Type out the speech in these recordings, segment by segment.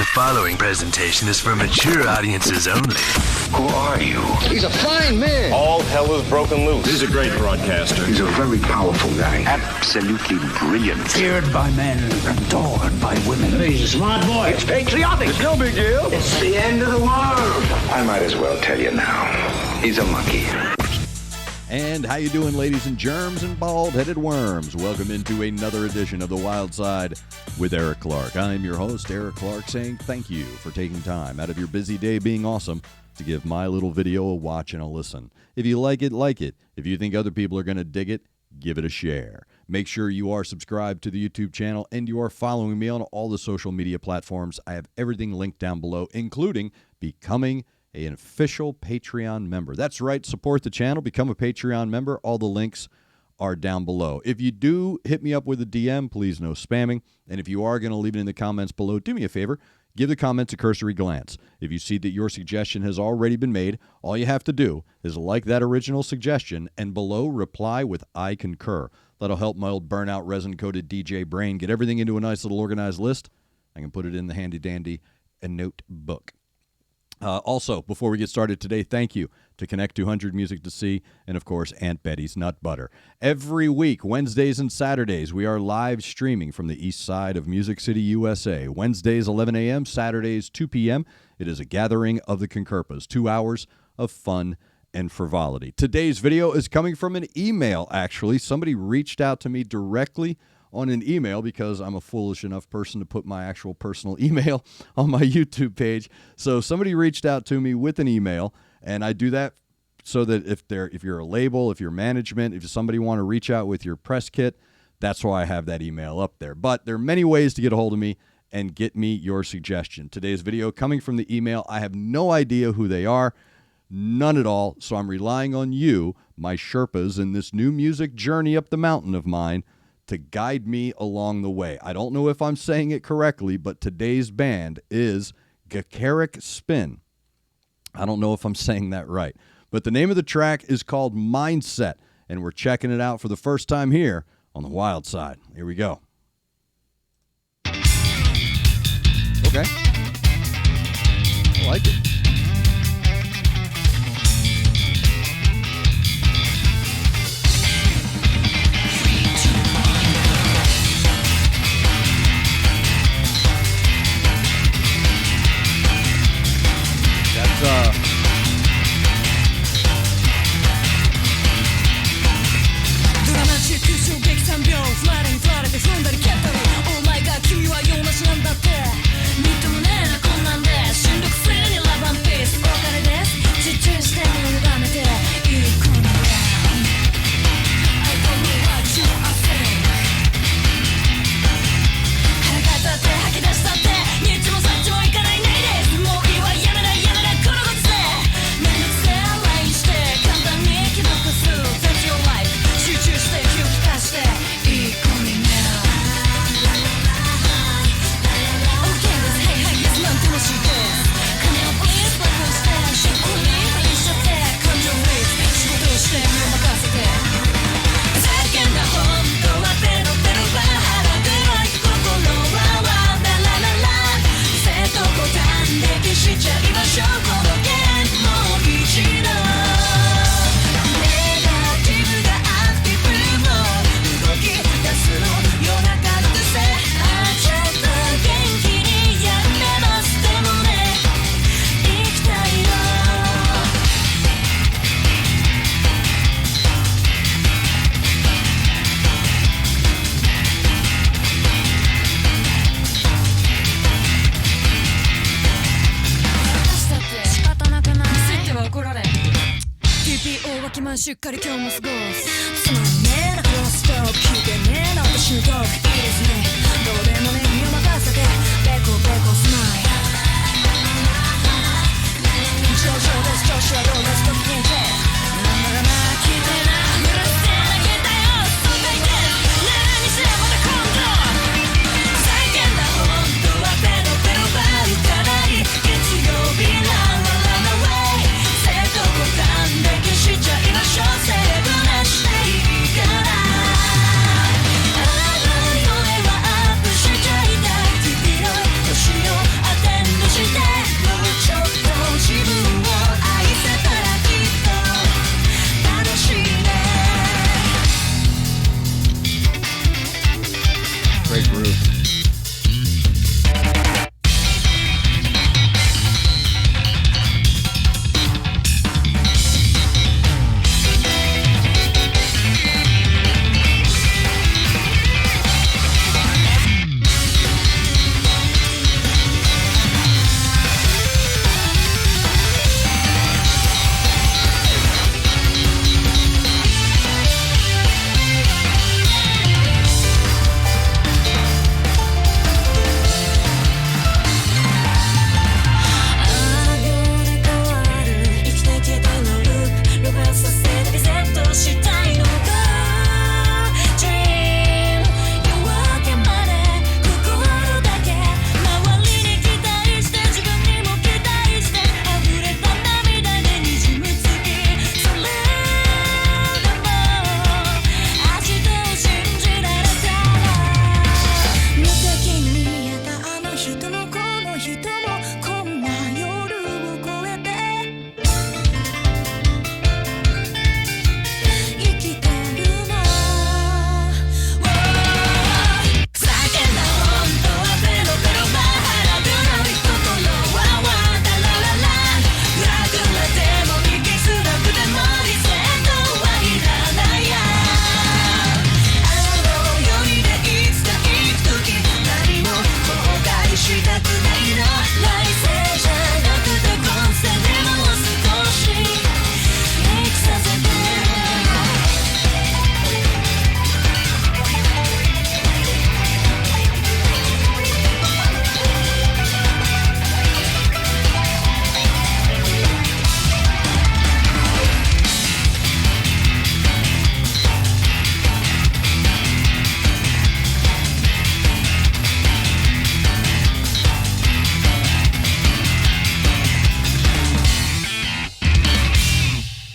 The following presentation is for mature audiences only. Who are you? He's a fine man. All hell is broken loose. He's a great broadcaster. He's a very powerful guy. Absolutely brilliant. Feared by men, adored by women. He's a smart boy. It's patriotic. It's no big deal. It's the end of the world. I might as well tell you now. He's a monkey. And how you doing, ladies and germs and bald-headed worms? Welcome into another edition of The Wild Side with Eric Clark. I'm your host, Eric Clark, saying thank you for taking time out of your busy day being awesome to give my little video a watch and a listen. If you like it, like it. If you think other people are going to dig it, give it a share. Make sure you are subscribed to the YouTube channel and you are following me on all the social media platforms. I have everything linked down below, including becoming an official Patreon member. That's right. Support the channel. Become a Patreon member. All the links are down below. If you do hit me up with a DM, please no spamming. And if you are going to leave it in the comments below, do me a favor. Give the comments a cursory glance. If you see that your suggestion has already been made, all you have to do is like that original suggestion and below reply with I concur. That'll help my old burnout resin-coated DJ brain get everything into a nice little organized list. I can put it in the handy-dandy notebook. Also, before we get started today, thank you to Connect 200 Music to See and, of course, Aunt Betty's Nut Butter. Every week, Wednesdays and Saturdays, we are live streaming from the east side of Music City, USA. Wednesdays, 11 a.m., Saturdays, 2 p.m. It is a gathering of the CONCURPAs, 2 hours of fun and frivolity. Today's video is coming from an email, actually. Somebody reached out to me directly on an email because I'm a foolish enough person to put my actual personal email on my YouTube page. So somebody reached out to me with an email, and I do that so that if you're a label, if you're management, if somebody want to reach out with your press kit, that's why I have that email up there. But there are many ways to get a hold of me and get me your suggestion. Today's video coming from the email. I have no idea who they are, none at all. So I'm relying on you, my Sherpas, in this new music journey up the mountain of mine, to guide me along the way. I don't know if I'm saying it correctly, but today's band is GACHARIC Spin. I don't know if I'm saying that right, but the name of the track is called Mindset, and we're checking it out for the first time here on the Wild Side. Here we go. Okay. I like it.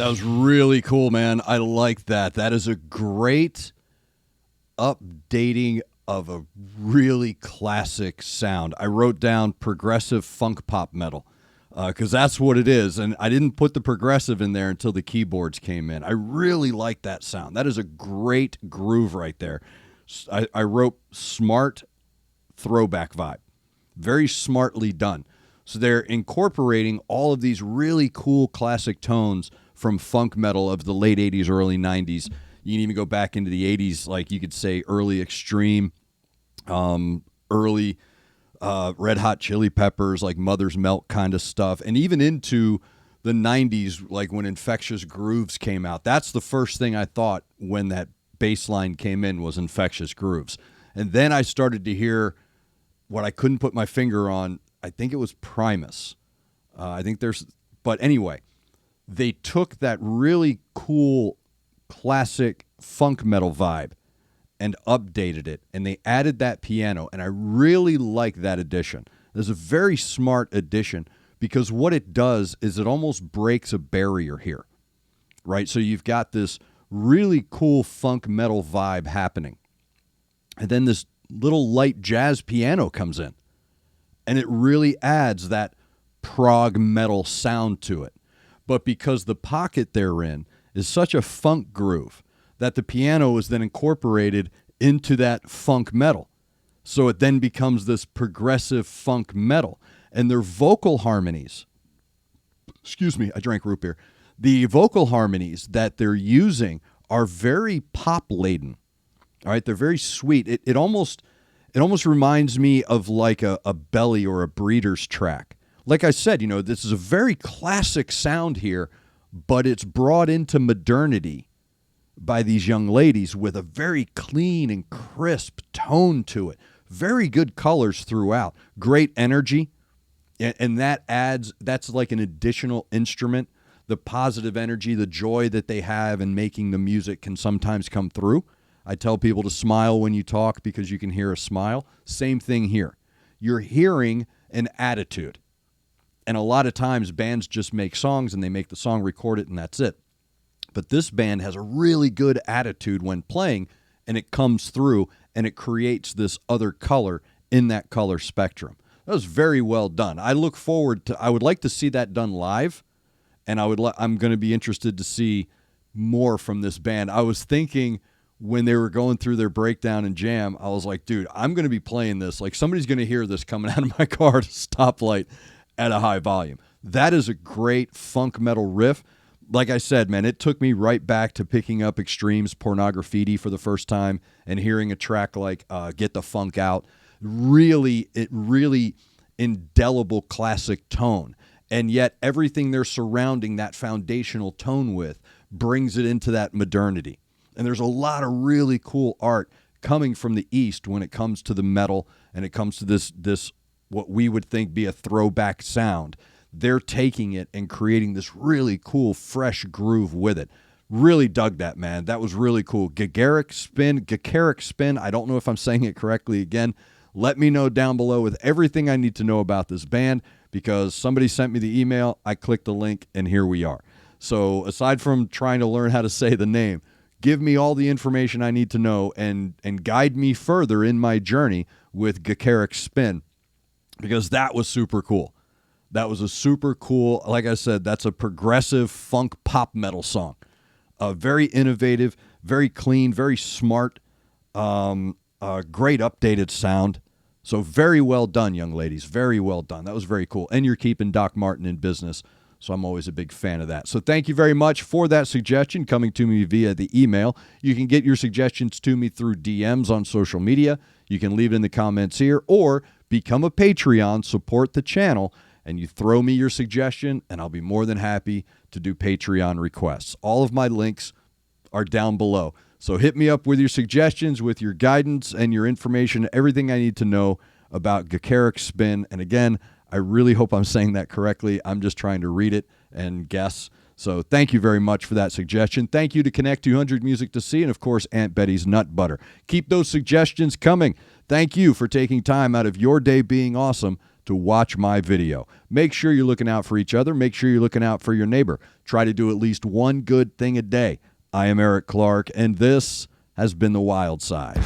That was really cool, man. I like that. That is a great updating of a really classic sound. I wrote down progressive funk pop metal because that's what it is. And I didn't put the progressive in there until the keyboards came in. I really like that sound. That is a great groove right there. I wrote smart throwback vibe. Very smartly done. So they're incorporating all of these really cool classic tones from funk metal of the late 80s, early 90s. You can even go back into the 80s, like you could say early Extreme, early Red Hot Chili Peppers, like Mother's Milk kind of stuff, and even into the 90s, like when Infectious Grooves came out. That's the first thing I thought when that bass line came in was Infectious Grooves. And then I started to what I couldn't put my finger on. I think it was Primus. But anyway, they took that really cool classic funk metal vibe and updated it, and they added that piano, and I really like that addition. There's a very smart addition because what it does is it almost breaks a barrier here, right? So you've got this really cool funk metal vibe happening, and then this little light jazz piano comes in, and it really adds that prog metal sound to it. But because the pocket they're in is such a funk groove that the piano is then incorporated into that funk metal. So it then becomes this progressive funk metal. And their vocal harmonies, excuse me, I drank root beer. The vocal harmonies that they're using are very pop-laden. All right, they're very sweet. It almost reminds me of like a Belly or a Breeders track. Like I said, this is a very classic sound here, but it's brought into modernity by these young ladies with a very clean and crisp tone to it. Very good colors throughout. Great energy. And that's like an additional instrument. The positive energy, the joy that they have in making the music can sometimes come through. I tell people to smile when you talk because you can hear a smile. Same thing here. You're hearing an attitude. And a lot of times bands just make songs and they make the song, record it, and that's it. But this band has a really good attitude when playing, and it comes through and it creates this other color in that color spectrum. That was very well done. I would like to see that done live, and I'm going to be interested to see more from this band. I was thinking when they were going through their breakdown and jam, I was like, dude, I'm going to be playing this. Like somebody's going to hear this coming out of my car at a stoplight at a high volume. That is a great funk metal riff. Like I said, man, it took me right back to picking up Extreme's Pornography for the first time and hearing a track like Get the Funk Out. Really indelible classic tone. And yet everything they're surrounding that foundational tone with brings it into that modernity. And there's a lot of really cool art coming from the East when it comes to the metal and it comes to this what we would think be a throwback sound. They're taking it and creating this really cool, fresh groove with it. Really dug that, man. That was really cool. GACHARIC Spin. I don't know if I'm saying it correctly again. Let me know down below with everything I need to know about this band because somebody sent me the email. I clicked the link, and here we are. So aside from trying to learn how to say the name, give me all the information I need to know and guide me further in my journey with GACHARIC Spin because that was super cool. That was a super cool, like I said, that's a progressive funk pop metal song. Very innovative, very clean, very smart, great updated sound. So very well done, young ladies. Very well done. That was very cool. And you're keeping Doc Martin in business, so I'm always a big fan of that. So thank you very much for that suggestion coming to me via the email. You can get your suggestions to me through DMs on social media. You can leave it in the comments here or become a Patreon, support the channel, and you throw me your suggestion, and I'll be more than happy to do Patreon requests. All of my links are down below. So hit me up with your suggestions, with your guidance, and your information, everything I need to know about GACHARIC Spin. And again, I really hope I'm saying that correctly. I'm just trying to read it and guess. So thank you very much for that suggestion. Thank you to Connect 200 Music to See, and of course, Aunt Betty's Nut Butter. Keep those suggestions coming. Thank you for taking time out of your day being awesome to watch my video. Make sure you're looking out for each other. Make sure you're looking out for your neighbor. Try to do at least one good thing a day. I am Eric Clark, and this has been The Wild Side.